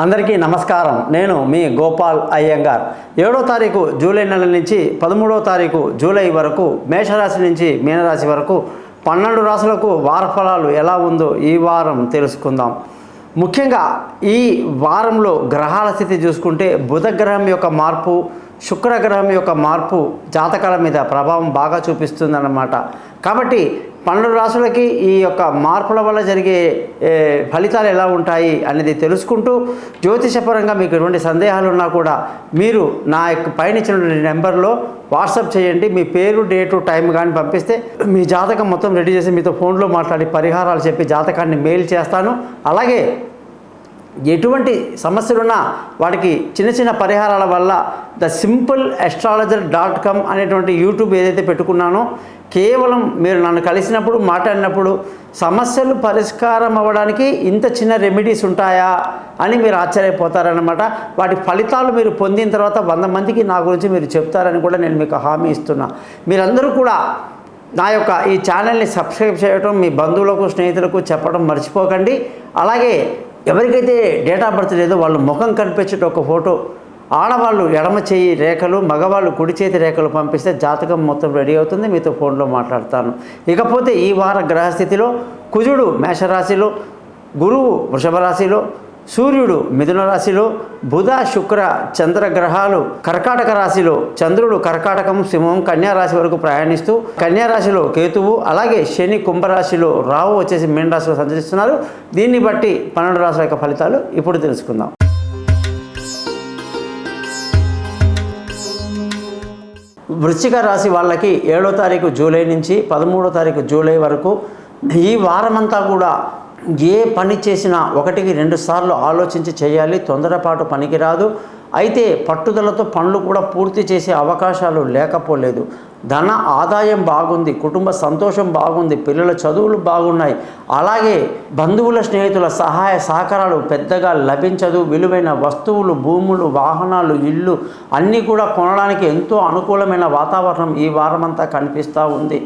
అందరికీ నమస్కారం. నేను మీ గోపాల్ అయ్యంగార్. 7వ తారీఖు జూలై నెల నుంచి 13వ తారీఖు జూలై వరకు మేషరాశి నుంచి మీనరాశి వరకు 12 రాశులకు వార ఫలాలు ఎలా ఉందో ఈ వారం తెలుసుకుందాం. ముఖ్యంగా ఈ వారంలో గ్రహాల స్థితి చూసుకుంటే బుధ గ్రహం యొక్క మార్పు, శుక్రగ్రహం యొక్క మార్పు జాతకాల మీద ప్రభావం బాగా చూపిస్తుందన్నమాట. కాబట్టి 12 రాశులకి ఈ యొక్క మార్పుల వల్ల జరిగే ఫలితాలు ఎలా ఉంటాయి అనేది తెలుసుకుంటూ జ్యోతిషపరంగా మీకు ఎటువంటి సందేహాలు ఉన్నా కూడా మీరు నా యొక్క పైన ఇచ్చిన నెంబర్లో వాట్సాప్ చేయండి. మీ పేరు, డేటు, టైం కానీ పంపిస్తే మీ జాతకం మొత్తం రెడీ చేసి మీతో ఫోన్లో మాట్లాడి పరిహారాలు చెప్పి జాతకాన్ని మెయిల్ చేస్తాను. అలాగే ఎటువంటి సమస్యలున్నా వాటికి చిన్న చిన్న పరిహారాల వల్ల thesimple.astrologer.com అనేటువంటి యూట్యూబ్ ఏదైతే పెట్టుకున్నానో కేవలం మీరు నన్ను కలిసినప్పుడు మాట్లాడినప్పుడు సమస్యలు పరిష్కారం అవ్వడానికి ఇంత చిన్న రెమెడీస్ ఉంటాయా అని మీరు ఆశ్చర్యపోతారనమాట. వాటి ఫలితాలు మీరు పొందిన తర్వాత 100 మందికి నా గురించి మీరు చెప్తారని కూడా నేను మీకు హామీ ఇస్తున్నా. మీరందరూ కూడా నా యొక్క ఈ ఛానల్ని సబ్స్క్రైబ్ చేయడం, మీ బంధువులకు స్నేహితులకు చెప్పడం మర్చిపోకండి. అలాగే ఎవరికైతే డేట్ ఆఫ్ బర్త్ లేదో వాళ్ళు ముఖం కనిపించేట ఒక ఫోటో, ఆడవాళ్ళు ఎడమ చేయి రేఖలు, మగవాళ్ళు కుడి చేతి రేఖలు పంపిస్తే జాతకం మొత్తం రెడీ అవుతుంది. మీతో ఫోన్లో మాట్లాడతాను. ఇకపోతే ఈ వార గ్రహస్థితిలో కుజుడు మేషరాశిలో, గురువు వృషభ రాశిలో, సూర్యుడు మిథున రాశిలో, బుధ శుక్ర చంద్ర గ్రహాలు కర్కాటక రాశిలో, చంద్రుడు కర్కాటకం సింహం కన్యా రాశి వరకు ప్రయాణిస్తూ కన్యా రాశిలో కేతువు, అలాగే శని కుంభరాశిలో, రాహు వచ్చేసి మీన రాశిలో సంచరిస్తున్నారు. దీన్ని బట్టి 12 రాశుల యొక్క ఫలితాలు ఇప్పుడు తెలుసుకుందాం. వృశ్చిక రాశి వాళ్ళకి 7వ తారీఖు జూలై నుంచి 13వ తారీఖు జూలై వరకు ఈ వారమంతా కూడా ఏ పని చేసినా 1-2 సార్లు ఆలోచించి చేయాలి. తొందరపాటు పనికిరాదు. అయితే పట్టుదలతో పనులు కూడా పూర్తి చేసే అవకాశాలు లేకపోలేదు. ధన ఆదాయం బాగుంది, కుటుంబ సంతోషం బాగుంది, పిల్లల చదువులు బాగున్నాయి. అలాగే బంధువుల స్నేహితుల సహాయ సహకారాలు పెద్దగా లభించదు. విలువైన వస్తువులు, భూములు, వాహనాలు, ఇళ్ళు అన్నీ కూడా కొనడానికి ఎంతో అనుకూలమైన వాతావరణం ఈ వారమంతా కనిపిస్తూ ఉంది.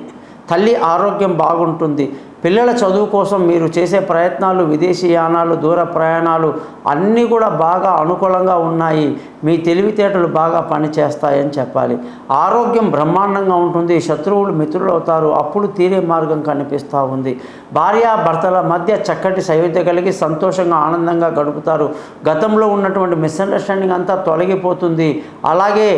తల్లి ఆరోగ్యం బాగుంటుంది. పిల్లల చదువు కోసం మీరు చేసే ప్రయత్నాలు, విదేశీయానాలు, దూర ప్రయాణాలు అన్నీ కూడా బాగా అనుకూలంగా ఉన్నాయి. మీ తెలివితేటలు బాగా పనిచేస్తాయని చెప్పాలి. ఆరోగ్యం బ్రహ్మాండంగా ఉంటుంది. శత్రువులు మిత్రులు అవుతారు. అప్పులు తీరే మార్గం కనిపిస్తూ ఉంది. భార్యాభర్తల మధ్య చక్కటి సయోధ్య కలిగి సంతోషంగా ఆనందంగా గడుపుతారు. గతంలో ఉన్నటువంటి మిస్అండర్స్టాండింగ్ అంతా తొలగిపోతుంది. అలాగే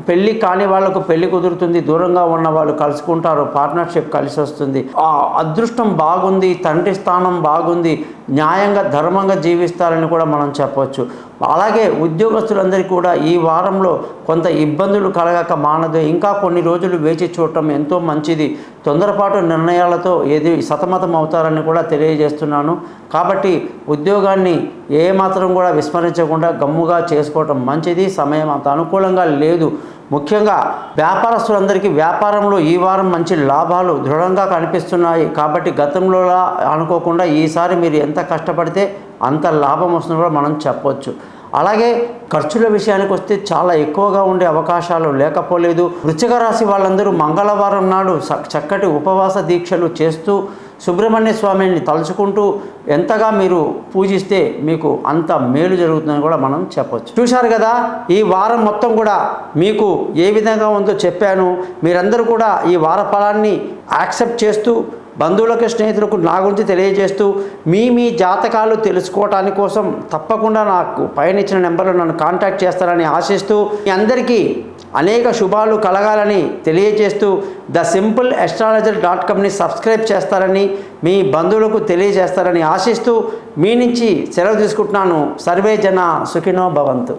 పెళ్ళి కాని వాళ్లకు పెళ్లి కుదురుతుంది. దూరంగా ఉన్న వాళ్ళు కలుసుకుంటారు. పార్ట్నర్షిప్ కలిసి వస్తుంది. అదృష్టం బాగుంది. తండ్రి స్థానం బాగుంది. న్యాయంగా ధర్మంగా జీవిస్తారని కూడా మనం చెప్పవచ్చు. అలాగే ఉద్యోగస్తులందరికీ కూడా ఈ వారంలో కొంత ఇబ్బందులు కలగక మానదు. ఇంకా కొన్ని రోజులు వేచి చూడటం ఎంతో మంచిది. తొందరపాటు నిర్ణయాలతో ఏది సతమతం అవుతారని కూడా తెలియజేస్తున్నాను. కాబట్టి ఉద్యోగాన్ని ఏమాత్రం కూడా విస్మరించకుండా గమ్ముగా చేసుకోవటం మంచిది. సమయం అంత అనుకూలంగా లేదు. ముఖ్యంగా వ్యాపారస్తులందరికీ వ్యాపారంలో ఈ వారం మంచి లాభాలు దృఢంగా కనిపిస్తున్నాయి. కాబట్టి గతంలోలా అనుకోకుండా ఈసారి మీరు ఎంత కష్టపడితే అంత లాభం వస్తుందో కూడా మనం చెప్పవచ్చు. అలాగే ఖర్చుల విషయానికి వస్తే చాలా ఎక్కువగా ఉండే అవకాశాలు లేకపోలేదు. వృశ్చిక రాశి వాళ్ళందరూ మంగళవారం నాడు చక్కటి ఉపవాస దీక్షలు చేస్తూ సుబ్రహ్మణ్య స్వామిని తలుచుకుంటూ ఎంతగా మీరు పూజిస్తే మీకు అంత మేలు జరుగుతుందని కూడా మనం చెప్పవచ్చు. చూశారు కదా, ఈ వారం మొత్తం కూడా మీకు ఏ విధంగా ఉందో చెప్పాను. మీరందరూ కూడా ఈ వార ఫలాన్ని యాక్సెప్ట్ చేస్తూ బంధువులకు స్నేహితులకు నా గురించి తెలియజేస్తూ మీ జాతకాలు తెలుసుకోవటానికి కోసం తప్పకుండా నాకు పైన ఇచ్చిన నెంబర్లో నన్ను కాంటాక్ట్ చేస్తారని ఆశిస్తూ మీ అందరికీ అనేక శుభాలు కలగాలని తెలియజేస్తూ thesimple.astrologer.comని సబ్స్క్రైబ్ చేస్తారని మీ బంధువులకు తెలియజేస్తారని ఆశిస్తూ మీ నుంచి సెలవు తీసుకుంటున్నాను. సర్వే జన సుఖినో భవంతు.